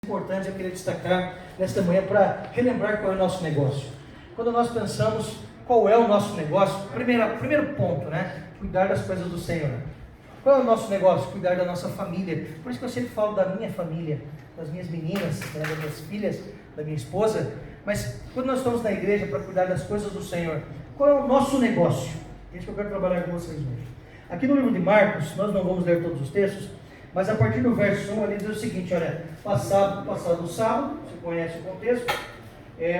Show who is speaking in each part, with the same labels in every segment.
Speaker 1: Importante eu queria destacar nesta manhã para relembrar qual é o nosso negócio. Quando nós pensamos qual é o nosso negócio, primeiro ponto, né? Cuidar das coisas do Senhor. Qual é o nosso negócio? Cuidar da nossa família. Por isso que eu sempre falo da minha família, das minhas meninas, né, das minhas filhas, da minha esposa. Mas quando nós estamos na igreja para cuidar das coisas do Senhor, qual é o nosso negócio? É isso que eu quero trabalhar com vocês hoje. Aqui no livro de Marcos, nós não vamos ler todos os textos, mas a partir do verso 1 ali diz o seguinte, olha, passado o sábado, você conhece o contexto,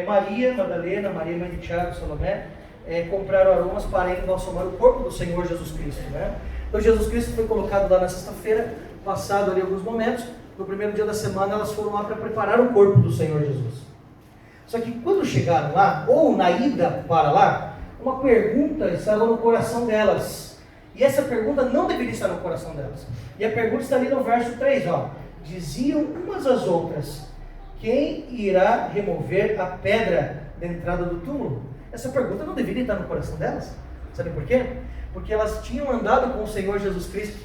Speaker 1: Maria Madalena, Maria mãe de Tiago, Salomé, compraram aromas para embalsamar o corpo do Senhor Jesus Cristo, né? Então Jesus Cristo foi colocado lá na sexta-feira, passado ali alguns momentos, no primeiro dia da semana elas foram lá para preparar o corpo do Senhor Jesus. Só que quando chegaram lá, ou na ida para lá, uma pergunta estava no coração delas. E essa pergunta não deveria estar no coração delas. E a pergunta está ali no verso 3, ó. Diziam umas às outras, quem irá remover a pedra da entrada do túmulo? Essa pergunta não deveria estar no coração delas. Sabe por quê? Porque elas tinham andado com o Senhor Jesus Cristo.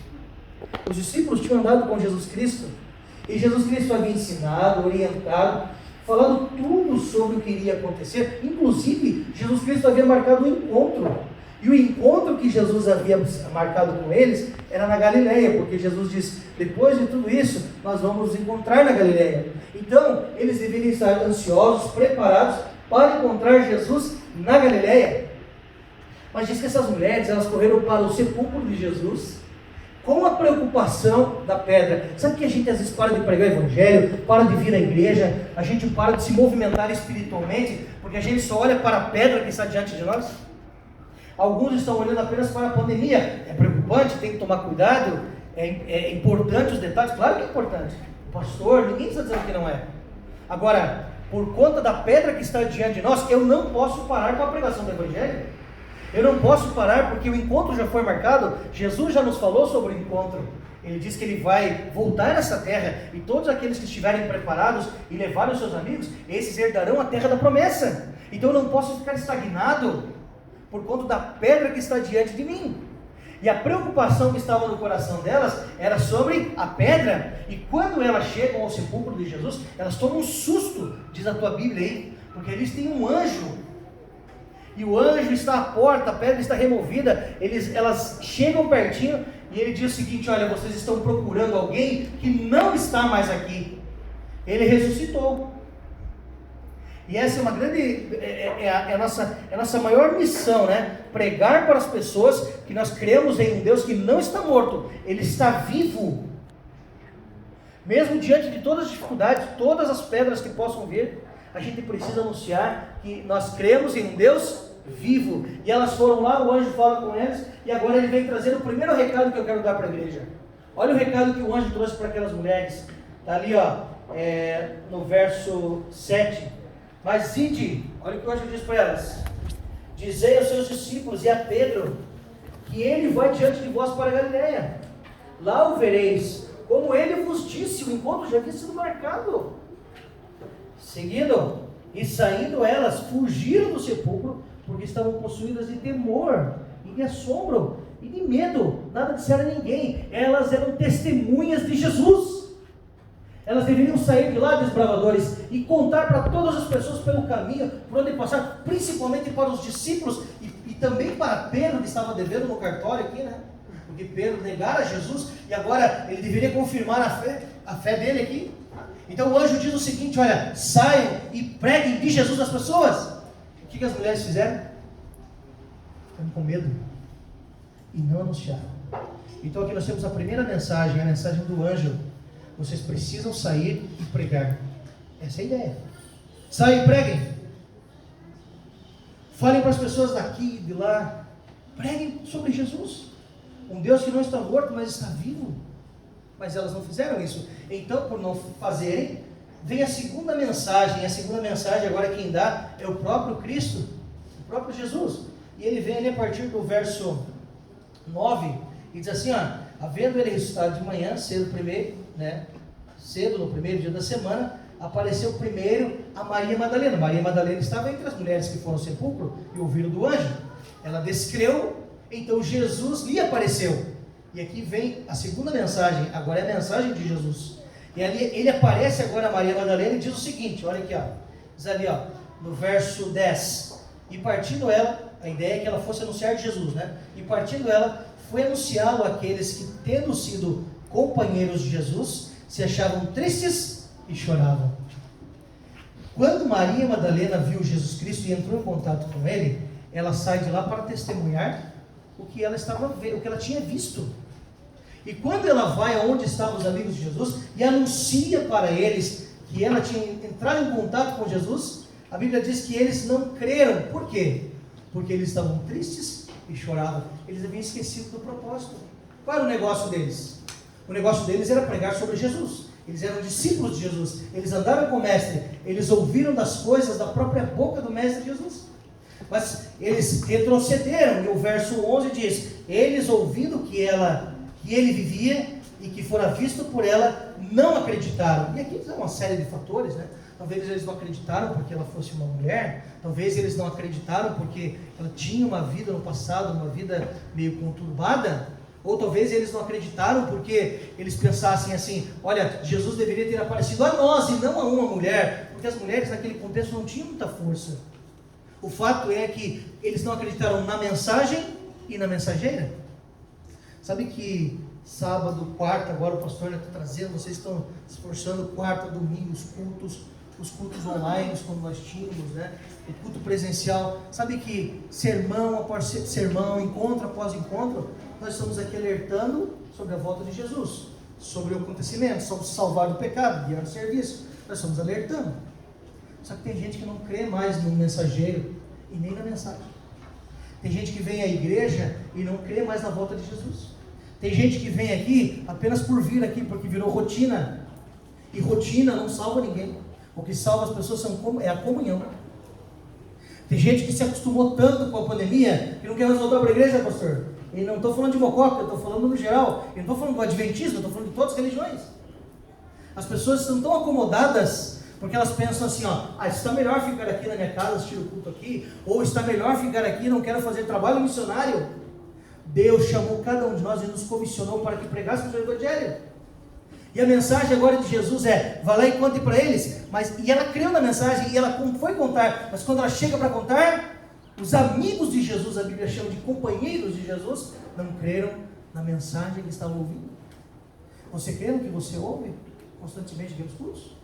Speaker 1: Os discípulos tinham andado com Jesus Cristo. E Jesus Cristo havia ensinado, orientado, falado tudo sobre o que iria acontecer. Inclusive, Jesus Cristo havia marcado um encontro. E o encontro que Jesus havia marcado com eles era na Galileia, porque Jesus disse, depois de tudo isso, nós vamos nos encontrar na Galileia. Então, eles deveriam estar ansiosos, preparados para encontrar Jesus na Galileia. Mas diz que essas mulheres, elas correram para o sepulcro de Jesus, com a preocupação da pedra. Sabe que a gente às vezes para de pregar o evangelho, para de vir à igreja, a gente para de se movimentar espiritualmente, porque a gente só olha para a pedra que está diante de nós? Alguns estão olhando apenas para a pandemia. É preocupante, tem que tomar cuidado, é importante os detalhes, claro que é importante. O pastor, ninguém está dizendo que não é. Agora, por conta da pedra que está diante de nós, eu não posso parar com a pregação do evangelho. Eu não posso parar porque o encontro já foi marcado. Jesus já nos falou sobre o encontro. Ele diz que ele vai voltar nessa terra e todos aqueles que estiverem preparados e levarem os seus amigos, esses herdarão a terra da promessa. Então eu não posso ficar estagnado por conta da pedra que está diante de mim. E a preocupação que estava no coração delas era sobre a pedra. E quando elas chegam ao sepulcro de Jesus, elas tomam um susto, diz a tua Bíblia aí, porque eles têm um anjo. E o anjo está à porta, a pedra está removida. Elas chegam pertinho e ele diz o seguinte, olha, vocês estão procurando alguém que não está mais aqui. Ele ressuscitou. E essa é uma grande, a nossa maior missão, né? Pregar para as pessoas que nós cremos em um Deus que não está morto, Ele está vivo. Mesmo diante de todas as dificuldades, todas as pedras que possam vir, a gente precisa anunciar que nós cremos em um Deus vivo. E elas foram lá, o anjo fala com eles, e agora ele vem trazer o primeiro recado que eu quero dar para a igreja. Olha o recado que o anjo trouxe para aquelas mulheres. Está ali, ó, no verso 7. Mas ide, olha o que o anjo diz para elas, dizei aos seus discípulos e a Pedro, que ele vai diante de vós para a Galileia, lá o vereis, como ele vos disse, o encontro já havia sido marcado. Seguindo, e saindo elas, fugiram do sepulcro, porque estavam possuídas de temor, e de assombro, e de medo, nada disseram a ninguém, elas eram testemunhas de Jesus. Elas deveriam sair de lá, desbravadores, e contar para todas as pessoas pelo caminho, por onde passar, principalmente para os discípulos, e também para Pedro, que estava devendo no cartório aqui, né? Porque Pedro negara Jesus, e agora ele deveria confirmar a fé dele aqui. Então o anjo diz o seguinte, olha, saiam e preguem de Jesus às pessoas. O que as mulheres fizeram? Ficaram com medo, e não anunciaram. Então aqui nós temos a primeira mensagem, a mensagem do anjo. Vocês precisam sair e pregar. Essa é a ideia. Saiam e preguem. Falem para as pessoas daqui e de lá. Preguem sobre Jesus. Um Deus que não está morto, mas está vivo. Mas elas não fizeram isso. Então, por não fazerem, vem a segunda mensagem. A segunda mensagem agora quem dá é o próprio Cristo. O próprio Jesus. E ele vem ali a partir do verso 9. E diz assim, ó. Havendo ele ressuscitado de manhã, cedo no primeiro dia da semana, apareceu primeiro a Maria Madalena. Maria Madalena estava entre as mulheres que foram ao sepulcro e ouviram do anjo. Ela descreu, então Jesus lhe apareceu. E aqui vem a segunda mensagem, agora é a mensagem de Jesus. E ali ele aparece agora a Maria Madalena e diz o seguinte, olha aqui, ó, diz ali, ó, no verso 10, e partindo ela, a ideia é que ela fosse anunciar Jesus, né? E partindo ela, foi anunciá-lo àqueles que, tendo sido companheiros de Jesus, se achavam tristes e choravam. Quando Maria Madalena viu Jesus Cristo e entrou em contato com ele, ela sai de lá para testemunhar o que ela estava vendo, o que ela tinha visto. E quando ela vai aonde estavam os amigos de Jesus e anuncia para eles que ela tinha entrado em contato com Jesus, a Bíblia diz que eles não creram. Por quê? Porque eles estavam tristes e choravam. Eles haviam esquecido do propósito. Qual era o negócio deles? O negócio deles era pregar sobre Jesus. Eles eram discípulos de Jesus. Eles andaram com o Mestre. Eles ouviram das coisas da própria boca do Mestre Jesus. Mas eles retrocederam. E o verso 11 diz: eles ouvindo que ele vivia e que fora visto por ela, não acreditaram. E aqui tem uma série de fatores, né? Talvez eles não acreditaram porque ela fosse uma mulher, talvez eles não acreditaram porque ela tinha uma vida no passado, uma vida meio conturbada, ou talvez eles não acreditaram porque eles pensassem assim: olha, Jesus deveria ter aparecido a nós e não a uma mulher, porque as mulheres naquele contexto não tinham muita força. O fato é que eles não acreditaram na mensagem e na mensageira. Sabe que sábado, quarta, agora o pastor está trazendo, vocês estão se esforçando, quarta, domingo, os cultos online, como nós tínhamos, né? O culto presencial. Sabe que sermão após sermão, encontro após encontro, nós estamos aqui alertando sobre a volta de Jesus, sobre o acontecimento, sobre salvar do pecado, guiar o serviço. Nós estamos alertando. Só que tem gente que não crê mais no mensageiro e nem na mensagem. Tem gente que vem à igreja e não crê mais na volta de Jesus. Tem gente que vem aqui apenas por vir aqui, porque virou rotina. E rotina não salva ninguém. O que salva as pessoas é a comunhão. Tem gente que se acostumou tanto com a pandemia que não quer mais voltar para a igreja, pastor. E não estou falando de Mococa, eu estou falando no geral. Eu não estou falando do adventismo, eu estou falando de todas as religiões. As pessoas estão tão acomodadas porque elas pensam assim, ó, está melhor ficar aqui na minha casa, assistir o culto aqui, ou está melhor ficar aqui, não quero fazer trabalho missionário. Deus chamou cada um de nós e nos comissionou para que pregássemos o Evangelho. E a mensagem agora de Jesus é: vá lá e conte para eles. E ela creu na mensagem e ela foi contar, mas quando ela chega para contar, os amigos de Jesus, a Bíblia chama de companheiros de Jesus, não creram na mensagem que estavam ouvindo. Você crê no que você ouve constantemente dentro dos cultos?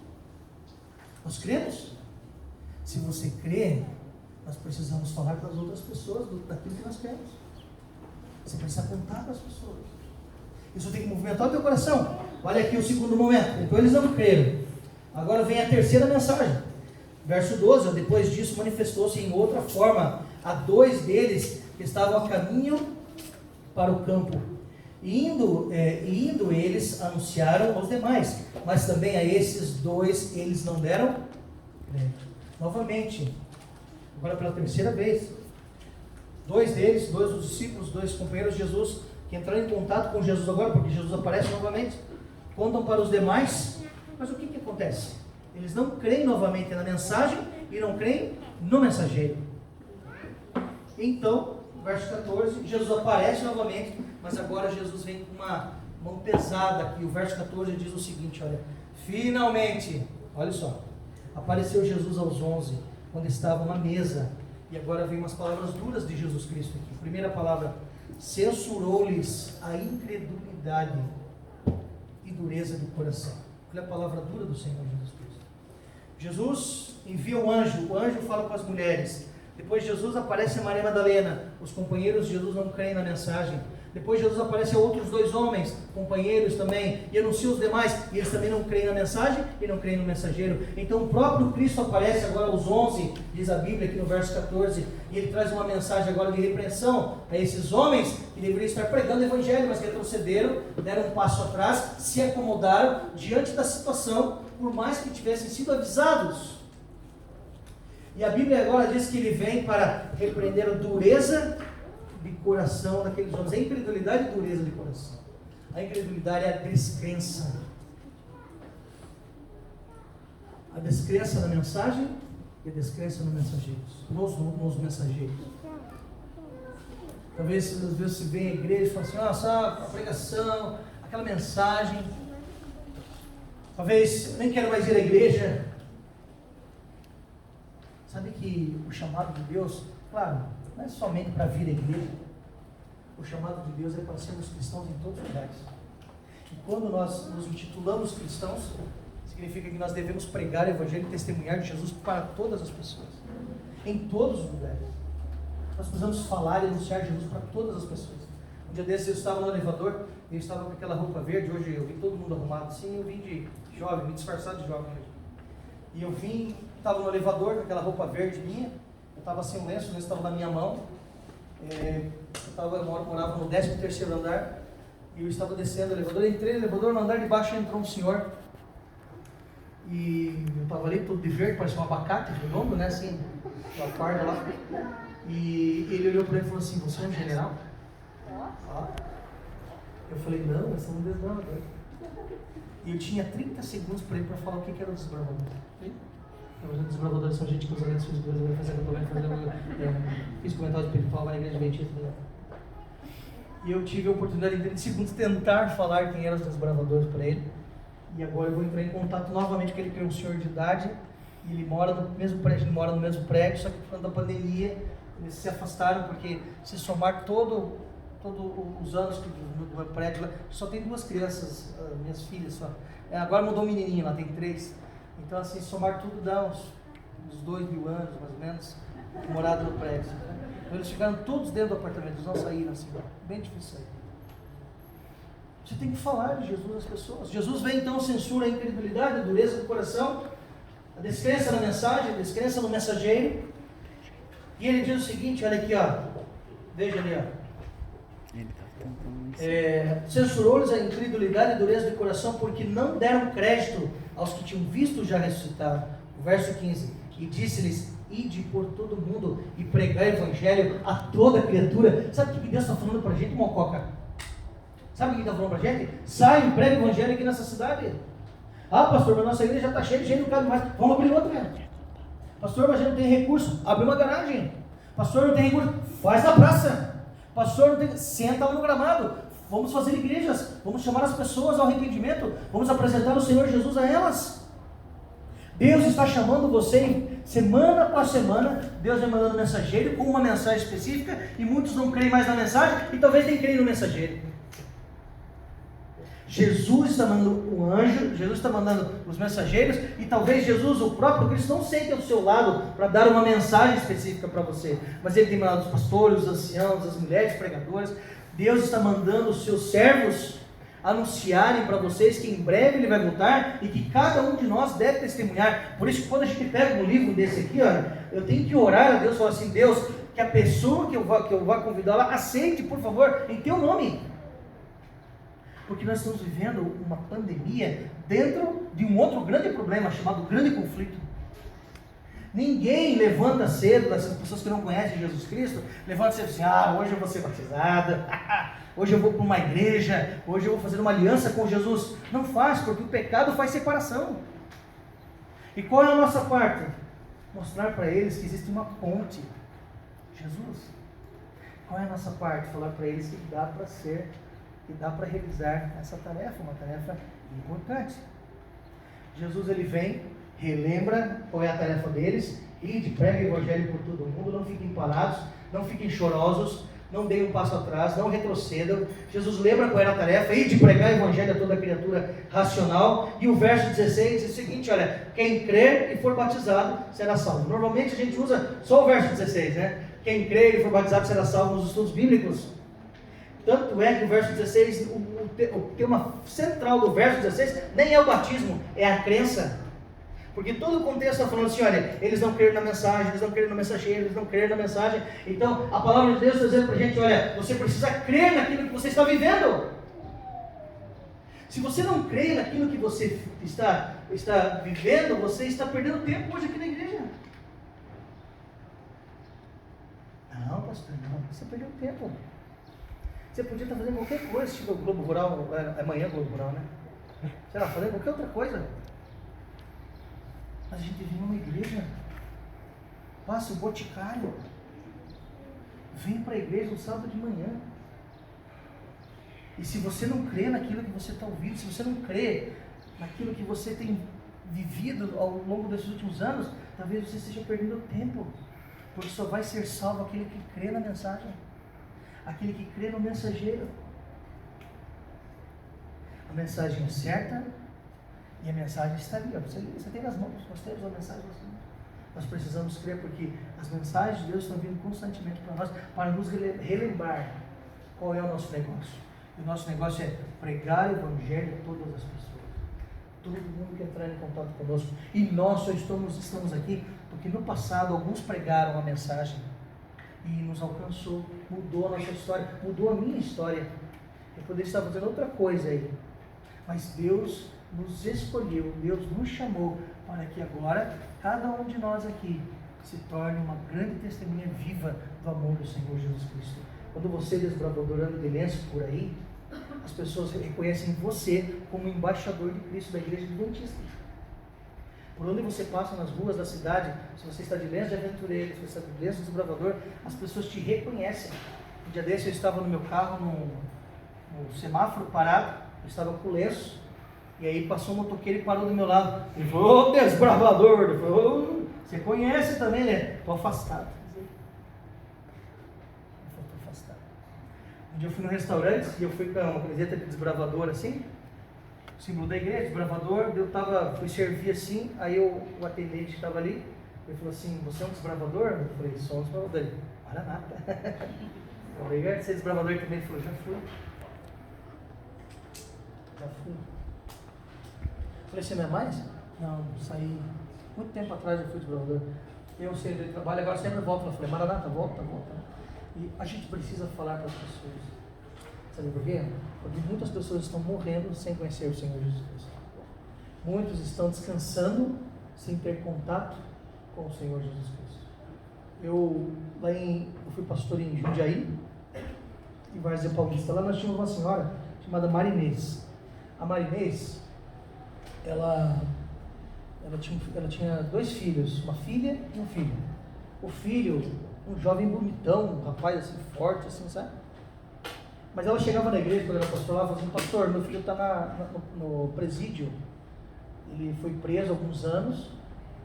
Speaker 1: Nós cremos. Se você crê, nós precisamos falar para as outras pessoas daquilo que nós cremos. Você precisa contar para as pessoas. Isso tem que movimentar o teu coração. Olha aqui o segundo momento. Então eles não creram. Agora vem a terceira mensagem. Verso 12. Depois disso manifestou-se em outra forma a dois deles que estavam a caminho para o campo. Indo eles anunciaram aos demais. Mas também a esses dois eles não deram crédito. Novamente. Agora pela terceira vez. Dois deles, dois dos discípulos, dois companheiros de Jesus, que entraram em contato com Jesus agora, porque Jesus aparece novamente, contam para os demais, mas o que acontece? Eles não creem novamente na mensagem e não creem no mensageiro. Então, verso 14, Jesus aparece novamente, mas agora Jesus vem com uma mão pesada aqui. O verso 14 diz o seguinte, olha: finalmente, olha só, apareceu Jesus aos 11, quando estavam à mesa. E agora vem umas palavras duras de Jesus Cristo aqui. Primeira palavra: censurou-lhes a incredulidade e dureza do coração. Olha a palavra dura do Senhor Jesus Cristo. Jesus envia o anjo fala com as mulheres. Depois Jesus aparece a Maria Madalena. Os companheiros de Jesus não creem na mensagem. Depois Jesus aparece a outros dois homens, companheiros também, e anuncia os demais, e eles também não creem na mensagem e não creem no mensageiro. Então o próprio Cristo aparece agora aos 11, diz a Bíblia aqui no verso 14, e ele traz uma mensagem agora de repreensão a esses homens que deveriam estar pregando o Evangelho, mas que retrocederam, deram um passo atrás, se acomodaram diante da situação, por mais que tivessem sido avisados. E a Bíblia agora diz que ele vem para repreender a dureza de coração daqueles homens. A incredulidade e dureza de coração. A incredulidade é a descrença. A descrença na mensagem e a descrença nos mensageiros. Talvez às vezes você vem à igreja e fala assim: nossa, a pregação, aquela mensagem. Talvez nem quero mais ir à igreja. Sabe que o chamado de Deus, claro, não é somente para vir à igreja. O chamado de Deus é para sermos cristãos em todos os lugares. E quando nós nos intitulamos cristãos, significa que nós devemos pregar o evangelho e testemunhar de Jesus para todas as pessoas, em todos os lugares. Nós precisamos falar e anunciar Jesus para todas as pessoas. Um dia desses eu estava no elevador, eu estava com aquela roupa verde, hoje eu vi todo mundo arrumado assim, eu vim de jovem, me disfarçado de jovem hoje. E eu vim, estava no elevador com aquela roupa verde minha, eu estava sem o lenço estava na minha mão, eu morava no 13º andar, e eu estava descendo o elevador, entrei no elevador, no andar de baixo entrou um senhor, e eu estava ali todo de verde, parecia um abacate redondo, né, assim, uma farda lá, e ele olhou para mim e falou assim: você é um general? Eu falei: não, eu sou um desbravador. E eu tinha 30 segundos para ele para falar o que era o desbravador. Os desbravadores são gente que usa grandes físicos, fiz comentário espiritual na igreja adventista. E eu tive a oportunidade em 30 segundos de tentar falar quem eram os desbravadores para ele. E agora eu vou entrar em contato novamente com ele, que é um senhor de idade. E ele mora no mesmo prédio, só que por conta da pandemia eles se afastaram, porque se somar todos os anos do meu prédio lá, só tem 2 crianças, minhas filhas só. Agora mudou um menininho lá, tem 3. Então assim, somar tudo dá uns 2.000 anos, mais ou menos, morado no prédio. Então eles ficaram todos dentro do apartamento, eles não saíram assim, bem difícil sair. Você tem que falar de Jesus às pessoas. Jesus vem então, censura a incredulidade, a dureza do coração, a descrença na mensagem, a descrença no mensageiro. E ele diz o seguinte, olha aqui, ó, veja ali, ó. Censurou-lhes a incredulidade e a dureza de coração, porque não deram crédito aos que tinham visto já ressuscitado. O verso 15, e disse-lhes: ide por todo mundo e pregar o evangelho a toda criatura. Sabe o que Deus está falando para a gente, Mococa? Sabe o que Ele está falando para a gente? Sai e prega o evangelho aqui nessa cidade. Ah, pastor, mas nossa igreja já está cheia de gente, não cabe mais. Vamos abrir outra. Pastor, mas a gente não tem recurso. Abre uma garagem. Pastor, não tem recurso. Faz na praça. Pastor, não tem... senta lá no gramado. Vamos fazer igrejas. Vamos chamar as pessoas ao arrependimento. Vamos apresentar o Senhor Jesus a elas. Deus está chamando você semana após semana. Deus vai mandando mensageiro com uma mensagem específica, e muitos não creem mais na mensagem e talvez nem creem no mensageiro. Jesus está mandando um anjo, Jesus está mandando os mensageiros, e talvez Jesus, o próprio Cristo, não sente ao seu lado para dar uma mensagem específica para você, mas Ele tem mandado os pastores, os anciãos, as mulheres pregadoras. Deus está mandando os seus servos anunciarem para vocês que em breve Ele vai voltar, e que cada um de nós deve testemunhar. Por isso que quando a gente pega um livro desse aqui, olha, eu tenho que orar a Deus, falar assim: Deus, que a pessoa que eu vá convidar lá, aceite, por favor, em teu nome. Porque nós estamos vivendo uma pandemia dentro de um outro grande problema, chamado grande conflito. Ninguém levanta cedo, dessas pessoas que não conhecem Jesus Cristo, levanta cedo assim: ah, hoje eu vou ser batizada, hoje eu vou para uma igreja, hoje eu vou fazer uma aliança com Jesus. Não faz, porque o pecado faz separação. E qual é a nossa parte? Mostrar para eles que existe uma ponte, Jesus. Qual é a nossa parte? Falar para eles que dá para ser, que dá para realizar essa tarefa, uma tarefa importante. Jesus, ele vem, relembra qual é a tarefa deles: ide, pregue o evangelho por todo mundo, não fiquem parados, não fiquem chorosos, não deem um passo atrás, não retrocedam. Jesus lembra qual era a tarefa: ide, pregar o evangelho a toda criatura racional. E o verso 16 diz o seguinte, olha: quem crer e for batizado será salvo. Normalmente a gente usa só o verso 16, né? Quem crer e for batizado será salvo nos estudos bíblicos. Tanto é que o verso 16, o tema central do verso 16 nem é o batismo, é a crença. Porque todo o contexto está falando assim: olha, eles não creram na mensagem, eles não creram no mensageiro, eles não creram na mensagem. Então a palavra de Deus está dizendo para a gente: olha, você precisa crer naquilo que você está vivendo. Se você não crê naquilo que você está vivendo, você está perdendo tempo hoje aqui na igreja. Não, pastor, não, você perdeu tempo. Você podia estar fazendo qualquer coisa, tipo o Globo Rural, amanhã Globo Rural, né? Sei lá, fazendo qualquer outra coisa. Mas a gente vem numa igreja, passa o boticário, vem para a igreja no sábado de manhã. E se você não crê naquilo que você está ouvindo, se você não crê naquilo que você tem vivido ao longo desses últimos anos, talvez você esteja perdendo tempo, porque só vai ser salvo aquele que crê na mensagem, aquele que crê no mensageiro. A mensagem é certa e a mensagem está ali, você tem nas mãos, nós temos a mensagem nas mãos. Nós precisamos crer porque as mensagens de Deus estão vindo constantemente para nós, para nos relembrar qual é o nosso negócio. E o nosso negócio é pregar o Evangelho a todas as pessoas. Todo mundo que entrar em contato conosco. E nós só estamos aqui porque no passado alguns pregaram a mensagem e nos alcançou, mudou a nossa história, mudou a minha história. Eu poderia estar fazendo outra coisa aí, mas Deus nos escolheu, Deus nos chamou para que agora cada um de nós aqui se torne uma grande testemunha viva do amor do Senhor Jesus Cristo. Quando você desbravador anda de lenço por aí, as pessoas reconhecem você como embaixador de Cristo da igreja adventista. Por onde você passa nas ruas da cidade, se você está de lenço de aventureiro, se você está de lenço de desbravador, as pessoas te reconhecem. Um dia desse eu estava no meu carro, no semáforo parado, eu estava com o lenço, e aí passou um motoqueiro e parou do meu lado. Ele falou: ô desbravador! Ele falou: você conhece também, né? Estou afastado. Um dia eu fui no restaurante e eu fui com uma camiseta de desbravador assim, símbolo da igreja, desbravador. Eu fui servir assim, aí o atendente que estava ali, ele falou assim: você é um desbravador? Eu falei: sou um desbravador. Ele: para nada. Eu falei: você é desbravador também? Ele falou: já fui. Eu falei: você não é mais? Não, saí. Muito tempo atrás eu fui desbravador. Eu sei de trabalho, agora sempre volto. Eu falei: Maranata, volta. E a gente precisa falar para as pessoas. Sabe por quê? Porque muitas pessoas estão morrendo sem conhecer o Senhor Jesus Cristo. Muitos estão descansando sem ter contato com o Senhor Jesus Cristo. Eu fui pastor em Jundiaí, em Várzea Paulista. Lá nós tínhamos uma senhora chamada Marinês. A Marinês, ela tinha 2 filhos, uma filha e um filho. O filho, um jovem bonitão, um rapaz assim, forte, assim, sabe? Mas ela chegava na igreja, quando ela pastorava, falava assim: pastor, meu filho está no presídio. Ele foi preso há alguns anos,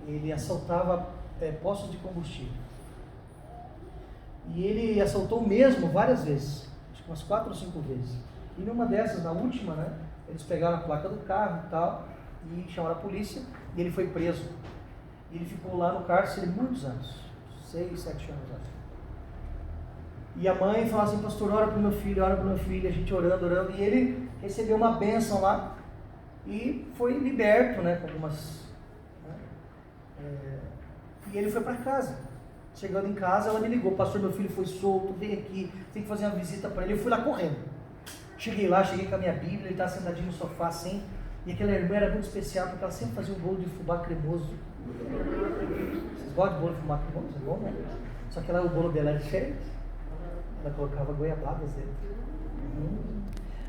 Speaker 1: ele assaltava postos de combustível. E ele assaltou mesmo várias vezes, acho que umas 4 ou 5 vezes. E numa dessas, na última, né, eles pegaram a placa do carro e tal, e chamaram a polícia, e ele foi preso. E ele ficou lá no cárcere muitos anos, 6, 7 anos, acho. E a mãe falava assim: pastor, ora para o meu filho, a gente orando, e ele recebeu uma bênção lá, e foi liberto, né, com algumas... e ele foi para casa. Chegando em casa, ela me ligou: pastor, meu filho foi solto, vem aqui, tem que fazer uma visita para ele. Eu fui lá correndo. Cheguei com a minha Bíblia, ele estava sentadinho no sofá assim, e aquela irmã era muito especial, porque ela sempre fazia um bolo de fubá cremoso. Vocês gostam de bolo de fubá cremoso? É bom, né? Só que o bolo dela era diferente. Ela colocava goiabadas dentro.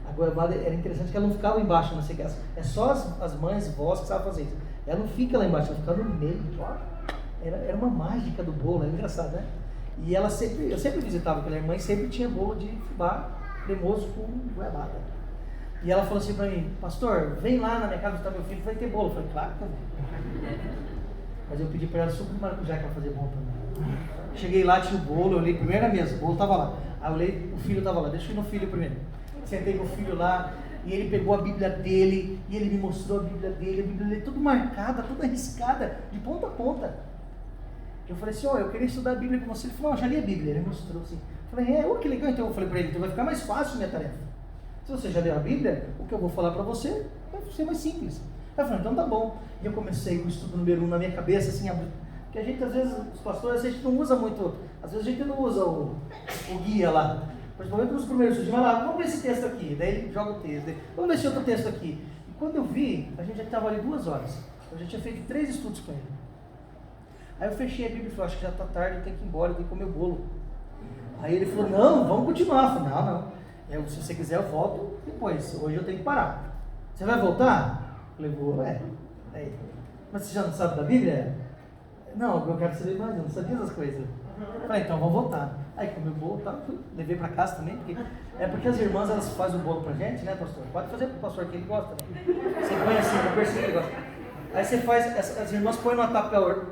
Speaker 1: A goiabada era interessante que ela não ficava embaixo, não sei o que. É só as mães e vós que sabem fazer isso. Ela não fica lá embaixo, ela fica no meio. Era uma mágica do bolo, é engraçado, né? E eu sempre visitava aquela irmã e sempre tinha bolo de fubá cremoso com goiabada. E ela falou assim para mim: pastor, vem lá na minha casa visitar meu filho, vai ter bolo. Eu falei: claro que eu vou. Mas eu pedi para ela suco de maracujá para fazer bolo também. Cheguei lá, tinha o bolo, eu olhei primeiro na mesa, o bolo estava lá. Aí eu olhei, o filho estava lá, deixa eu ir no filho primeiro. Sentei com o filho lá, e ele pegou a Bíblia dele, e ele me mostrou a Bíblia dele tudo marcada, toda arriscada, de ponta a ponta. Eu falei assim: eu queria estudar a Bíblia com você. Ele falou: já li a Bíblia. Ele mostrou assim. Eu falei: que legal. Então eu falei para ele: então vai ficar mais fácil a minha tarefa. Se você já leu a Bíblia, o que eu vou falar para você vai ser mais simples. Aí eu falei: então tá bom. E eu comecei com o estudo número 1 na minha cabeça, assim, porque a gente às vezes, os pastores, a gente não usa muito, às vezes a gente não usa o guia lá, principalmente nos primeiros estudos. Vai lá, vamos ver esse texto aqui, daí ele joga o texto, vamos ver esse outro texto aqui. E quando eu vi, a gente já estava ali 2 horas, eu já tinha feito 3 estudos com ele. Aí eu fechei a Bíblia e falei: acho que já está tarde, eu tenho que ir embora, eu tenho que comer o bolo. Aí ele falou: não, vamos continuar. Eu falei: não. Se você quiser eu volto depois, hoje eu tenho que parar. Você vai voltar? Eu falei: vou. Mas você já não sabe da Bíblia? Não, eu quero saber mais, eu não sabia essas coisas. Falei, então vamos voltar. Aí comi o bolo, tá, levei pra casa também, porque as irmãs elas fazem o bolo pra gente, né, pastor? Pode fazer pro pastor que ele gosta, né? Você põe assim, eu percebi que ele gosta. Aí você faz, as irmãs põem numa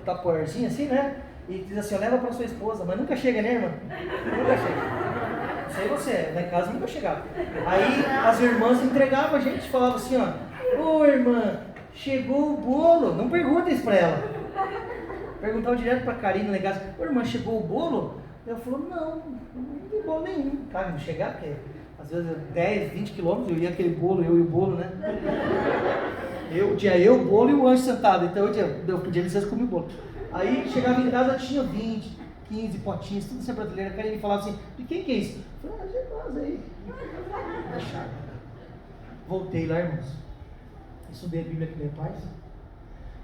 Speaker 1: tapoerzinha assim, né? E diz assim, leva pra sua esposa, mas nunca chega, né, irmã? Nunca chega. Não sei você, lá em casa nunca chegava. Aí as irmãs entregavam a gente, falavam assim, ó, ô irmã, chegou o bolo. Não pergunta isso pra ela. Perguntava direto pra Karine lá em casa, ô irmã, chegou o bolo? Ela falou, não tem bolo nenhum. Claro, não chegar, porque às vezes 10, 20 quilômetros eu ia aquele bolo, eu e o bolo, né? Tinha eu, o bolo e o anjo sentado, então eu podia licença comer o bolo. Aí chegava em casa, tinha 20, 15 potinhos, tudo sem prateleira. A Karine falava assim, de quem que é isso? Eu falei, de nós aí. Deixaram. Voltei lá, irmãos. Estudei a Bíblia com meu pai.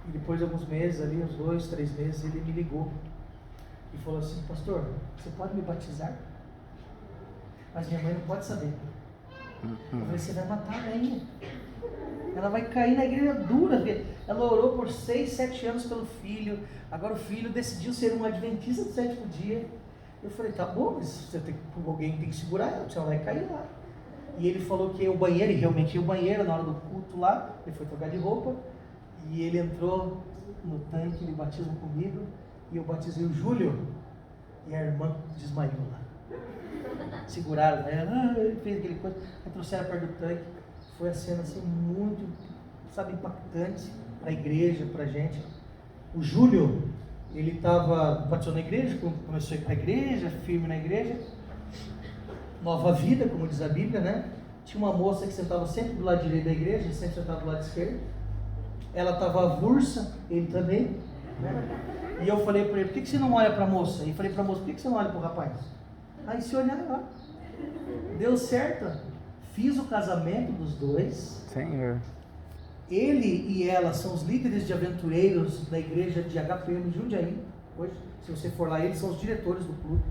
Speaker 1: E depois de alguns meses, ali, uns 2, 3 meses, ele me ligou. E falou assim, pastor, você pode me batizar? Mas minha mãe não pode saber. Eu falei, você vai matar a rainha. Ela vai cair na igreja dura. Ela orou por 6, 7 anos pelo filho. Agora o filho decidiu ser um adventista do 7º dia. Eu falei, tá bom, mas alguém tem que segurar ela, senão ela vai cair lá. E ele falou que ia o banheiro, e realmente ia o banheiro na hora do culto lá. Ele foi trocar de roupa. E ele entrou no tanque de batismo comigo. E eu batizei o Júlio. E a irmã desmaiou lá. Seguraram ela, ele fez aquele coisa. Aí trouxeram perto do tanque. Foi a cena assim muito, impactante para a igreja, para a gente. O Júlio, ele batizou na igreja, começou a ir para a igreja, firme na igreja. Nova vida, como diz a Bíblia, né? Tinha uma moça que sentava sempre do lado direito da igreja, sempre sentava do lado esquerdo. Ela estava avulsa, ele também, né? E eu falei para ele, por que você não olha para a moça? E falei para a moça, por que você não olha para o rapaz? Aí se olhar lá, deu certo. Fiz o casamento dos dois.
Speaker 2: Senhor.
Speaker 1: Ele e ela são os líderes de aventureiros da igreja de HPM em Jundiaí. Hoje, se você for lá, eles são os diretores do clube.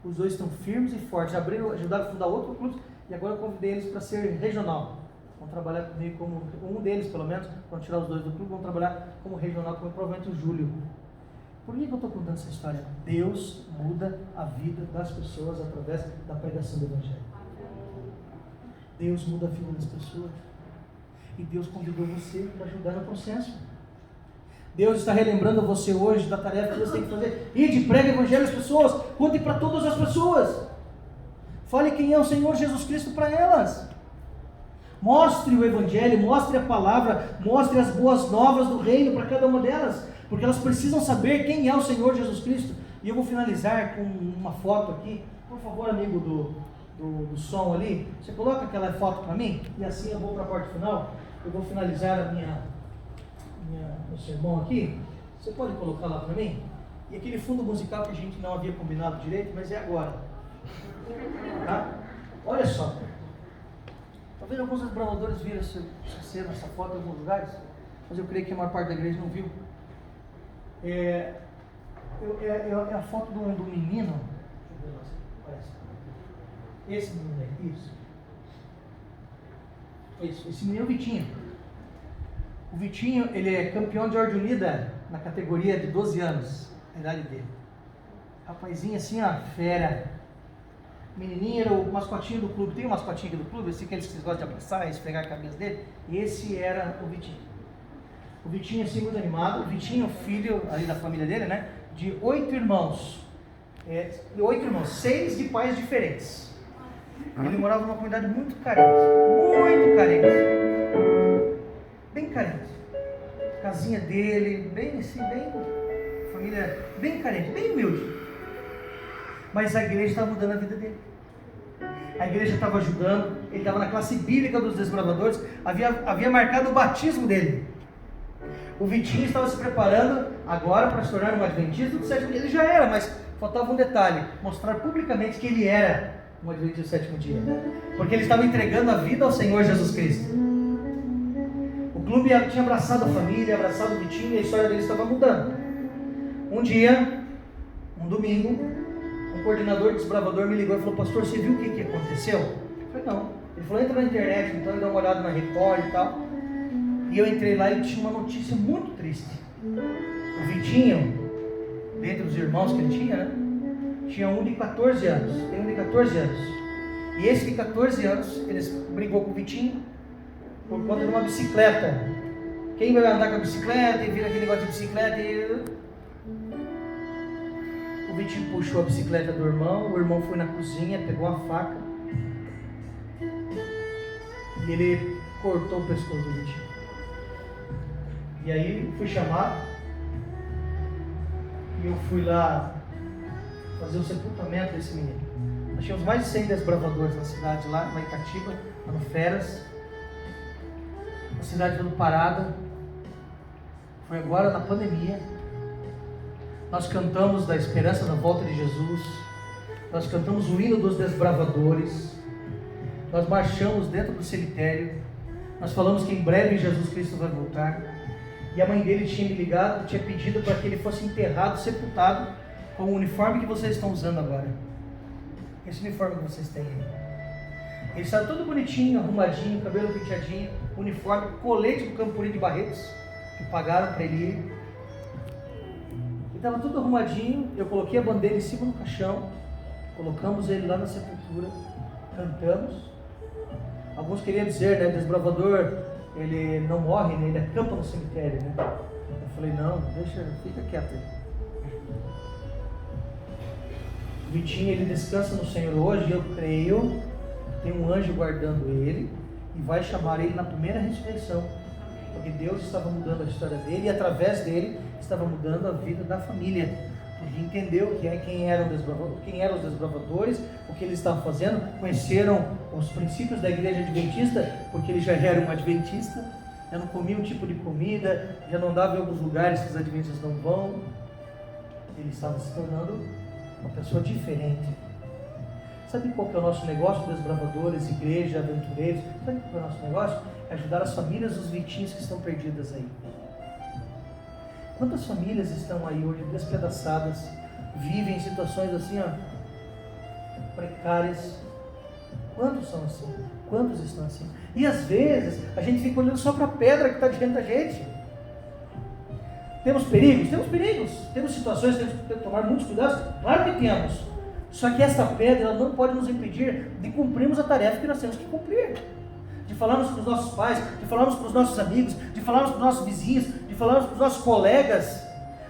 Speaker 1: Os dois estão firmes e fortes. Ajudaram a fundar outro clube e agora eu convidei eles para ser regional. Vão trabalhar comigo como, um deles pelo menos, quando tirar os dois do clube, vão trabalhar como regional, como provavelmente o Júlio. Por que eu estou contando essa história? Deus muda a vida das pessoas através da pregação do Evangelho. Deus muda a vida das pessoas. E Deus convidou você para ajudar no processo. Deus está relembrando você hoje da tarefa que você tem que fazer. Ide, pregue o Evangelho às pessoas. Conte para todas as pessoas. Fale quem é o Senhor Jesus Cristo para elas. Mostre o Evangelho, mostre a palavra, mostre as boas novas do reino para cada uma delas. Porque elas precisam saber quem é o Senhor Jesus Cristo. E eu vou finalizar com uma foto aqui. Por favor, amigo do som ali, você coloca aquela foto para mim, e assim eu vou para a parte final. Eu vou finalizar meu sermão aqui. Você pode colocar lá para mim? E aquele fundo musical que a gente não havia combinado direito, mas é agora. Tá? Olha só. Talvez alguns desbravadores viram essa foto em alguns lugares, mas eu creio que a maior parte da igreja não viu. É a foto do menino. Deixa eu ver lá se parece. Esse menino aí, isso. Esse menino é o Vitinho. O Vitinho, ele é campeão de ordem unida na categoria de 12 anos, a idade dele. Rapazinho assim, ó, fera. Menininho era o mascotinho do clube. Tem um mascotinho aqui do clube, assim, aqueles que vocês gostam de abraçar e esfregar a cabeça dele. E esse era o Vitinho. O Vitinho, assim, muito animado. O Vitinho, filho ali da família dele, né? De 8 irmãos. 8 irmãos, 6 de pais diferentes. Ele morava numa comunidade muito carente. Muito carente. Bem carente. Casinha dele, bem assim, família bem carente, bem humilde. Mas a igreja estava mudando a vida dele. A igreja estava ajudando. Ele estava na classe bíblica dos desbravadores. Havia marcado o batismo dele. O Vitinho estava se preparando agora para se tornar um adventista do 7º dia. Ele já era, mas faltava um detalhe: mostrar publicamente que ele era um adventista do 7º dia. Porque ele estava entregando a vida ao Senhor Jesus Cristo. O clube tinha abraçado a família, abraçado o Vitinho, e a história dele estava mudando. Um dia, um domingo, um coordenador desbravador me ligou e falou: pastor, você viu o que aconteceu? Eu falei: não. Ele falou: entra na internet, então ele dá uma olhada na Record e tal. E eu entrei lá e tinha uma notícia muito triste. O Vitinho dentre os irmãos que ele tinha, né? Tinha um de 14 anos. Tem um de 14 anos. E esse de 14 anos, ele brigou com o Vitinho por conta de uma bicicleta. Quem vai andar com a bicicleta e vira aquele negócio de bicicleta e... O Vitinho puxou a bicicleta do irmão, o irmão foi na cozinha, pegou a faca e ele cortou o pescoço do Vitinho. E aí fui chamado e eu fui lá fazer o sepultamento desse menino. Nós tínhamos mais de 100 desbravadores na cidade, lá em Itatiba, lá no Feras. A cidade toda parada. Foi agora na pandemia. Nós cantamos da esperança da volta de Jesus. Nós cantamos o hino dos desbravadores. Nós marchamos dentro do cemitério. Nós falamos que em breve Jesus Cristo vai voltar. E a mãe dele tinha me ligado, tinha pedido para que ele fosse enterrado, sepultado, com o uniforme que vocês estão usando agora. Esse uniforme que vocês têm aí. Ele estava todo bonitinho, arrumadinho, cabelo penteadinho, uniforme, colete do Camporim de Barretos, que pagaram para ele ir. Ele estava tudo arrumadinho, eu coloquei a bandeira em cima do caixão, colocamos ele lá na sepultura, cantamos. Alguns queriam dizer, né, o desbravador, ele não morre, né, ele acampa no cemitério, né? Eu falei, não, deixa, fica quieto aí. O Vitinho, ele descansa no Senhor hoje, eu creio, tem um anjo guardando ele e vai chamar ele na primeira ressurreição, porque Deus estava mudando a história dele e através dele estava mudando a vida da família. Ele entendeu quem eram os desbravadores, o que eles estavam fazendo, conheceram os princípios da igreja adventista, porque ele já era um adventista, já não comia um tipo de comida, já não andava em alguns lugares que os adventistas não vão. Ele estava se tornando uma pessoa diferente. Sabe qual que é o nosso negócio, desbravadores, igreja, aventureiros? Sabe qual que é o nosso negócio? É ajudar as famílias dos vitinhos que estão perdidas aí. Quantas famílias estão aí hoje despedaçadas, vivem em situações assim, ó, precárias? Quantos são assim? Quantos estão assim? E às vezes a gente fica olhando só para a pedra que está diante da gente. Temos perigos? Temos perigos. Temos situações que temos que tomar muitos cuidados? Claro que temos. Só que essa pedra ela não pode nos impedir de cumprirmos a tarefa que nós temos que cumprir. De falarmos para os nossos pais, de falarmos para os nossos amigos, de falarmos para os nossos vizinhos, de falarmos para os nossos colegas.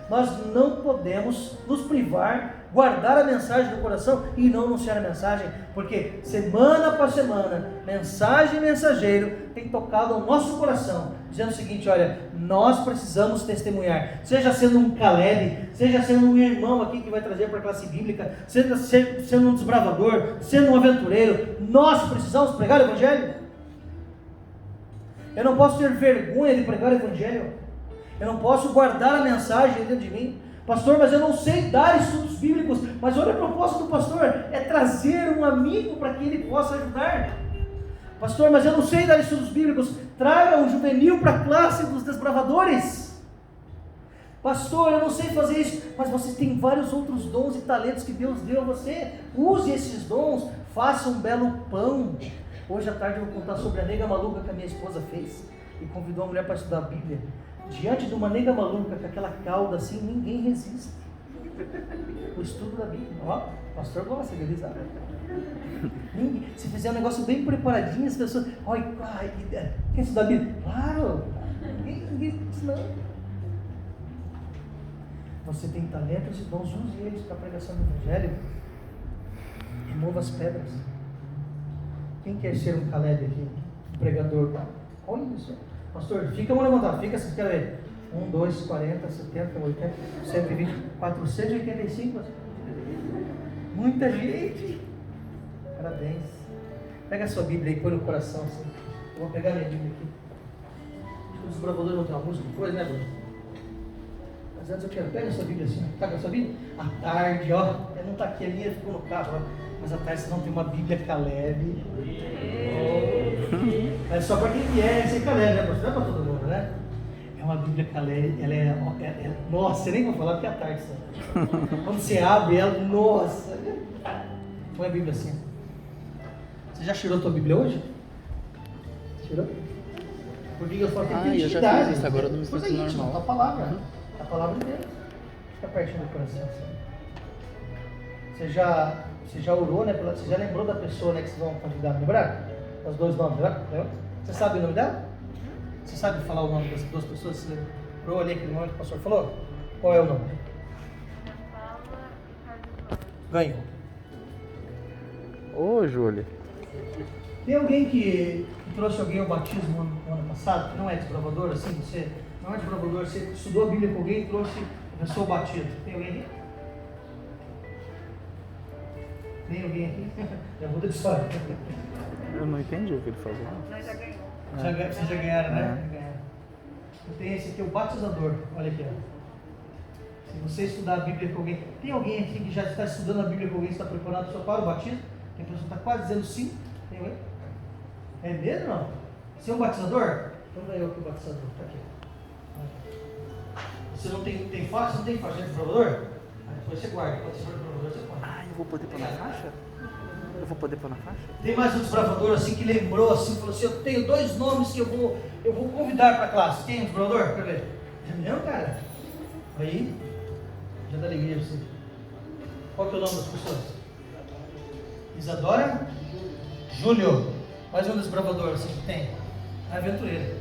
Speaker 1: Nós não podemos nos privar, guardar a mensagem no coração e não anunciar a mensagem, porque semana após semana, mensagem mensageiro tem tocado ao nosso coração, dizendo o seguinte: olha, nós precisamos testemunhar, seja sendo um Caleb, seja sendo um irmão aqui que vai trazer para a classe bíblica, seja sendo um desbravador, sendo um aventureiro, nós precisamos pregar o Evangelho. Eu não posso ter vergonha de pregar o Evangelho, eu não posso guardar a mensagem dentro de mim. Pastor, mas eu não sei dar estudos bíblicos. Mas olha a proposta do pastor, é trazer um amigo para que ele possa ajudar. Pastor, mas eu não sei dar estudos bíblicos. Traga um juvenil para a classe dos desbravadores. Pastor, eu não sei fazer isso. Mas você tem vários outros dons e talentos que Deus deu a você. Use esses dons, faça um belo pão. Hoje à tarde eu vou contar sobre a nega maluca que a minha esposa fez e convidou a mulher para estudar a Bíblia. Diante de uma nega maluca com aquela cauda assim, ninguém resiste. O estudo da Bíblia, ó, o pastor gosta de realizar. Se fizer um negócio bem preparadinho, as pessoas, ai, quer estudar a Bíblia? Claro, ninguém diz não. Você tem talentos e dons, use eles para a pregação do Evangelho. Remova as pedras. Quem quer ser um Caleb aqui? Um pregador? Olha isso. Pastor, fica a mão levantada, fica assim, quero ver. 1, 2, 40, 70, 80, 120, 485. Muita gente. Parabéns. Pega a sua Bíblia e põe no coração assim. Eu vou pegar a minha Bíblia aqui. Acho que os desbravadores vão ter uma música depois, né, Bruno? Mas antes eu quero, pega a sua Bíblia assim. Tá com a sua Bíblia? À tarde, ó. Ela não está aqui, a minha ficou no carro, ó. Mas à tarde vocês vão ter uma Bíblia Caleb. É só para quem vier ser Caleb, né? Não é para todo mundo, né? É uma Bíblia Caleb, ela é nossa, eu nem vou falar porque é à tarde. Quando você abre ela, nossa. Põe a Bíblia assim. Você já tirou a tua Bíblia hoje? Tirou? Porque eu falo que tem
Speaker 2: eu já fiz isso, agora eu não me sinto normal.
Speaker 1: A palavra de Deus. Fica pertinho do coração. Assim. Você já orou, né? Você já lembrou da pessoa, né, que vocês vão convidar? Lembrar? Os dois nomes, né? Você sabe o nome dela? Você sabe falar o nome das duas pessoas? Você lembrou ali aquele nome que o pastor falou? Qual é o nome? Ganhou.
Speaker 2: Ô, Júlia.
Speaker 1: Tem alguém que trouxe alguém ao batismo no ano passado, que não é desbravador, assim, você não é desbravador, você estudou a Bíblia com alguém e trouxe a pessoa ao batismo. Tem alguém aqui? Tem alguém aqui? Já muda de história.
Speaker 2: Eu não entendi o que ele falou.
Speaker 3: Nós já ganhamos.
Speaker 1: Vocês já ganharam, né? Já ganharam. Eu tenho esse aqui, o batizador. Olha aqui, ó. Se você estudar a Bíblia com alguém, tem alguém aqui que já está estudando a Bíblia com alguém, está preparando só para o batismo? Tem pessoa que está quase dizendo sim. Tem alguém? É mesmo não? Você é um batizador? Então daí eu que o batizador. Está aqui. Você não tem faixa? Você não tem faixa de provador? Aí depois você guarda. Quando você for provador, você põe.
Speaker 2: Ah, eu vou poder pôr na faixa? Eu vou poder pôr na faixa?
Speaker 1: Tem mais um desbravador assim que lembrou assim, falou assim, eu tenho 2 nomes que eu vou convidar para a classe. Tem um desbravador? Quer ver? É mesmo, cara? Aí, já dá alegria pra você. Qual que é o nome das pessoas? Isadora? Júlio. Mais um desbravador assim que tem. A aventureira.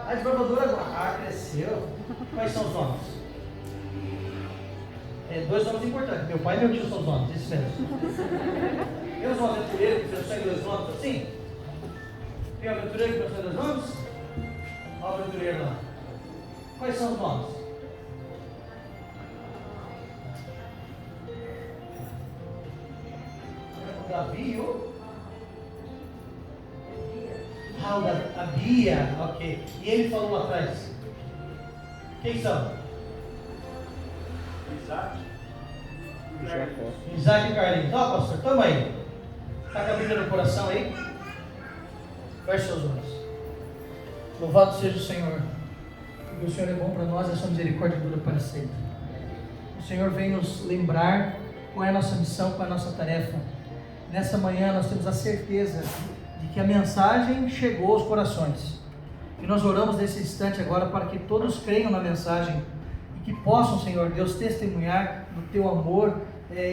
Speaker 1: A desbravadora agora cresceu. Quais são os nomes? 2 nomes importantes. Meu pai e meu tio são os nomes, esses mesmo. Tem os aventureiros que conseguem 2 nomes assim? Tem o aventureiro que consegue 2 nomes? Olha o aventureiro lá. Quais são os nomes? O Davi e o... a Bia, ok. E ele falou lá atrás. Quem são? Isaac e Carlinhos. Ó, pastor, toma aí. Está com a Bíblia no coração aí? Feche seus olhos. Louvado seja o Senhor. Porque o Senhor é bom para nós e a sua misericórdia dura para sempre. O Senhor vem nos lembrar qual é a nossa missão, qual é a nossa tarefa. Nessa manhã nós temos a certeza de que a mensagem chegou aos corações. E nós oramos nesse instante agora para que todos creiam na mensagem e que possam, Senhor Deus, testemunhar do Teu amor,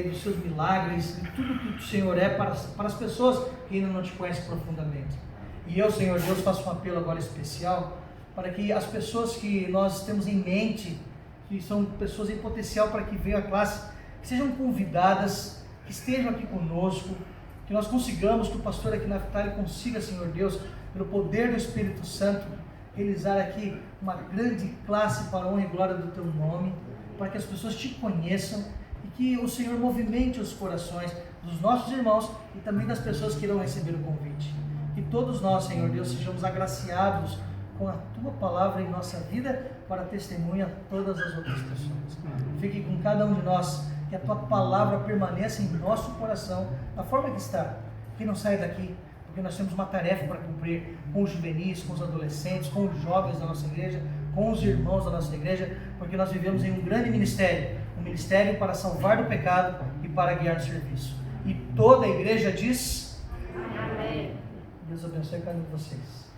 Speaker 1: dos Seus milagres, de tudo que o Senhor é para as pessoas que ainda não Te conhecem profundamente. E eu, Senhor Deus, faço um apelo agora especial para que as pessoas que nós temos em mente, que são pessoas em potencial para que venham à classe, que sejam convidadas, que estejam aqui conosco, que nós consigamos, que o pastor aqui na Naftali consiga, Senhor Deus, pelo poder do Espírito Santo, realizar aqui uma grande classe para a honra e glória do Teu nome, para que as pessoas Te conheçam e que o Senhor movimente os corações dos nossos irmãos e também das pessoas que irão receber o convite. Que todos nós, Senhor Deus, sejamos agraciados com a Tua palavra em nossa vida para testemunha a todas as outras pessoas. Fique com cada um de nós, que a Tua palavra permaneça em nosso coração, da forma que está, que não saia daqui, porque nós temos uma tarefa para cumprir com os juvenis, com os adolescentes, com os jovens da nossa igreja, com os irmãos da nossa igreja, porque nós vivemos em um grande ministério, um ministério para salvar do pecado e para guiar no serviço. E toda a igreja diz... Amém. Deus abençoe cada um de vocês.